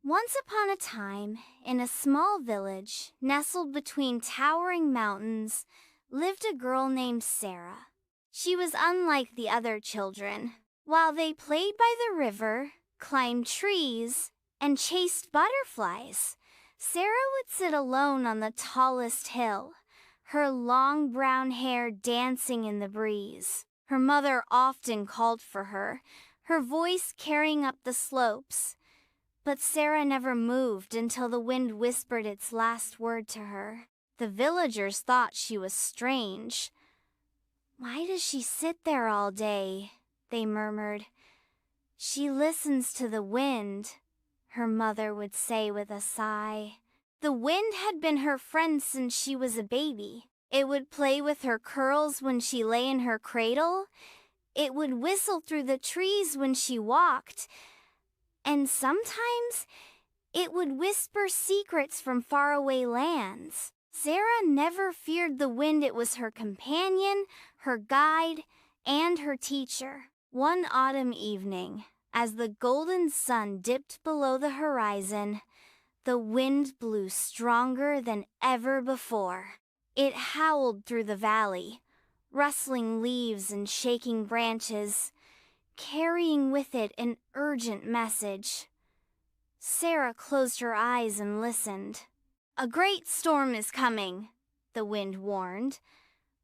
Once upon a time, in a small village nestled between towering mountains, lived a girl named Sarah. She was unlike the other children. While they played by the river, climbed trees, and chased butterflies, Sarah would sit alone on the tallest hill, her long brown hair dancing in the breeze. Her mother often called for her, her voice carrying up the slopes. But Sarah never moved until the wind whispered its last word to her. The villagers thought she was strange. "Why does she sit there all day?" they murmured. "She listens to the wind," her mother would say with a sigh. The wind had been her friend since she was a baby. It would play with her curls when she lay in her cradle. It would whistle through the trees when she walked. And sometimes it would whisper secrets from faraway lands. Sarah never feared the wind. It was her companion, her guide, and her teacher. One autumn evening, as the golden sun dipped below the horizon, the wind blew stronger than ever before. It howled through the valley, rustling leaves and shaking branches, carrying with it an urgent message. Sarah closed her eyes and listened. "A great storm is coming," the wind warned.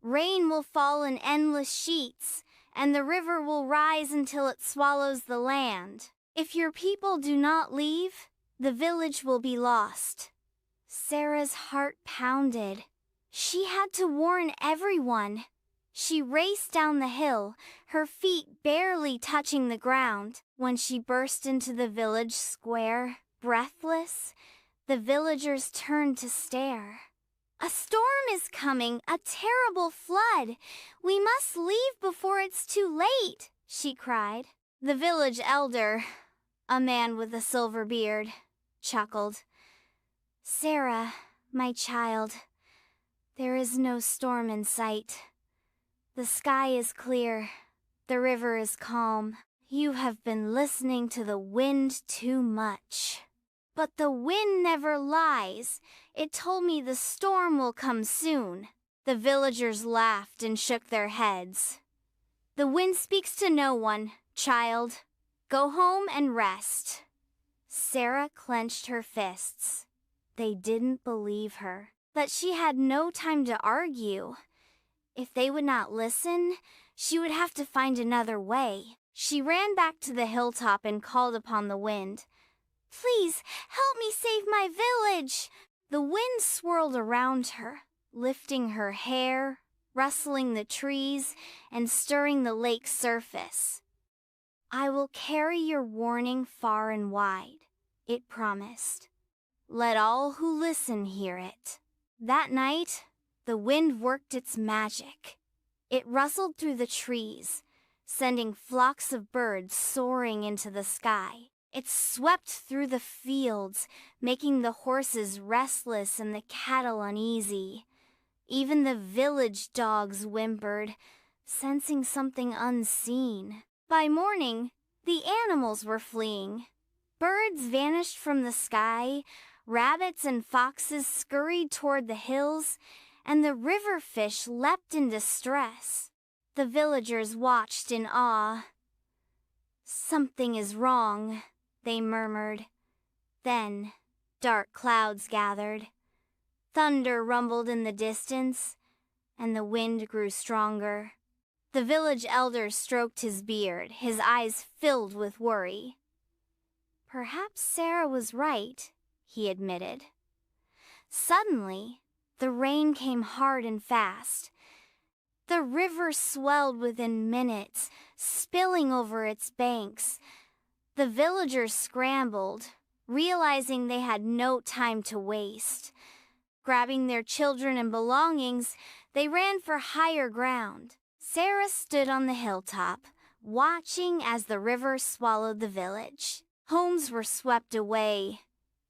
"Rain will fall in endless sheets, and the river will rise until it swallows the land. If your people do not leave, the village will be lost." Sarah's heart pounded. She had to warn everyone. She raced down the hill, her feet barely touching the ground. When she burst into the village square, breathless, the villagers turned to stare. "A storm is coming, a terrible flood. We must leave before it's too late," she cried. The village elder, a man with a silver beard, chuckled. "Sarah, my child, there is no storm in sight. The sky is clear, the river is calm. You have been listening to the wind too much." "But the wind never lies. It told me the storm will come soon." The villagers laughed and shook their heads. "The wind speaks to no one, child. Go home and rest." Sarah clenched her fists. They didn't believe her. But she had no time to argue. If they would not listen, she would have to find another way. She ran back to the hilltop and called upon the wind. "Please, help me save my village." The wind swirled around her, lifting her hair, rustling the trees, and stirring the lake's surface. "I will carry your warning far and wide," it promised. "Let all who listen hear it." That night, the wind worked its magic. It rustled through the trees, sending flocks of birds soaring into the sky. It swept through the fields, making the horses restless and the cattle uneasy. Even the village dogs whimpered, sensing something unseen. By morning, the animals were fleeing. Birds vanished from the sky, rabbits and foxes scurried toward the hills, and the river fish leapt in distress. The villagers watched in awe. "Something is wrong," they murmured. Then, dark clouds gathered. Thunder rumbled in the distance, and the wind grew stronger. The village elder stroked his beard, his eyes filled with worry. "Perhaps Sarah was right," he admitted. Suddenly, the rain came hard and fast. The river swelled within minutes, spilling over its banks. The villagers scrambled, realizing they had no time to waste. Grabbing their children and belongings, they ran for higher ground. Sarah stood on the hilltop, watching as the river swallowed the village. Homes were swept away,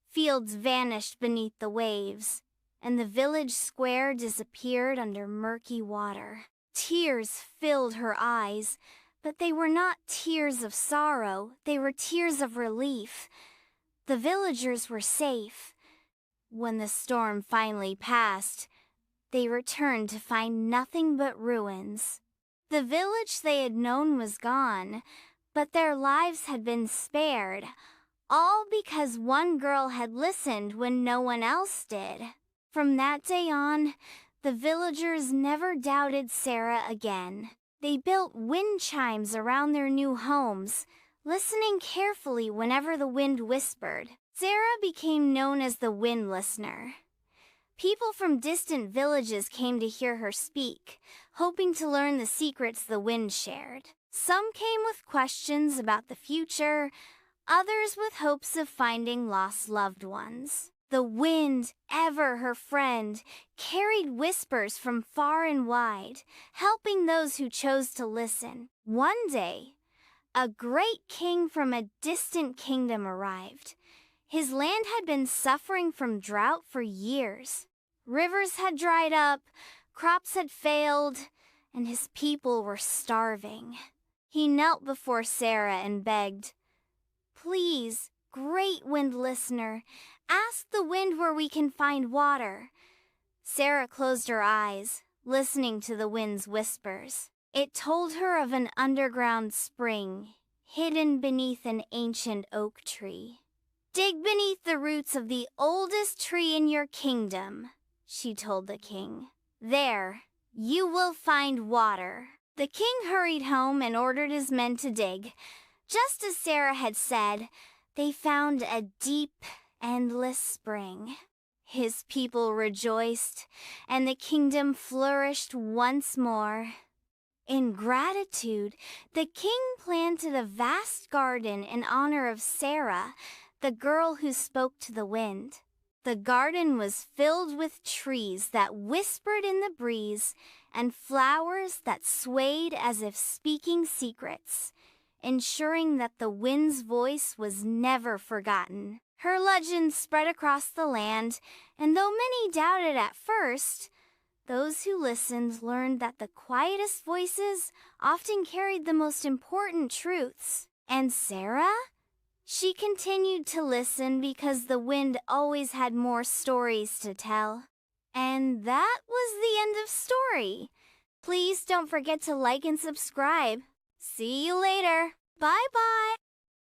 fields vanished beneath the waves, and the village square disappeared under murky water. Tears filled her eyes, but they were not tears of sorrow, they were tears of relief. The villagers were safe. When the storm finally passed, they returned to find nothing but ruins. The village they had known was gone, but their lives had been spared, all because one girl had listened when no one else did. From that day on, the villagers never doubted Sarah again. They built wind chimes around their new homes, listening carefully whenever the wind whispered. Sarah became known as the Wind Listener. People from distant villages came to hear her speak, hoping to learn the secrets the wind shared. Some came with questions about the future, others with hopes of finding lost loved ones. The wind, ever her friend, carried whispers from far and wide, helping those who chose to listen. One day, a great king from a distant kingdom arrived. His land had been suffering from drought for years. Rivers had dried up, crops had failed, and his people were starving. He knelt before Sarah and begged, "Please, great wind listener, ask the wind where we can find water." Sarah closed her eyes, listening to the wind's whispers. It told her of an underground spring, hidden beneath an ancient oak tree. "Dig beneath the roots of the oldest tree in your kingdom," she told the king. "There, you will find water." The king hurried home and ordered his men to dig. Just as Sarah had said, they found a deep, endless spring. His people rejoiced, and the kingdom flourished once more. In gratitude, the king planted a vast garden in honor of Sarah, the girl who spoke to the wind. The garden was filled with trees that whispered in the breeze and flowers that swayed as if speaking secrets, ensuring that the wind's voice was never forgotten. Her legend spread across the land, and though many doubted at first, those who listened learned that the quietest voices often carried the most important truths. And Sarah? She continued to listen because the wind always had more stories to tell. And that was the end of story. Please don't forget to like and subscribe. See you later. Bye-bye.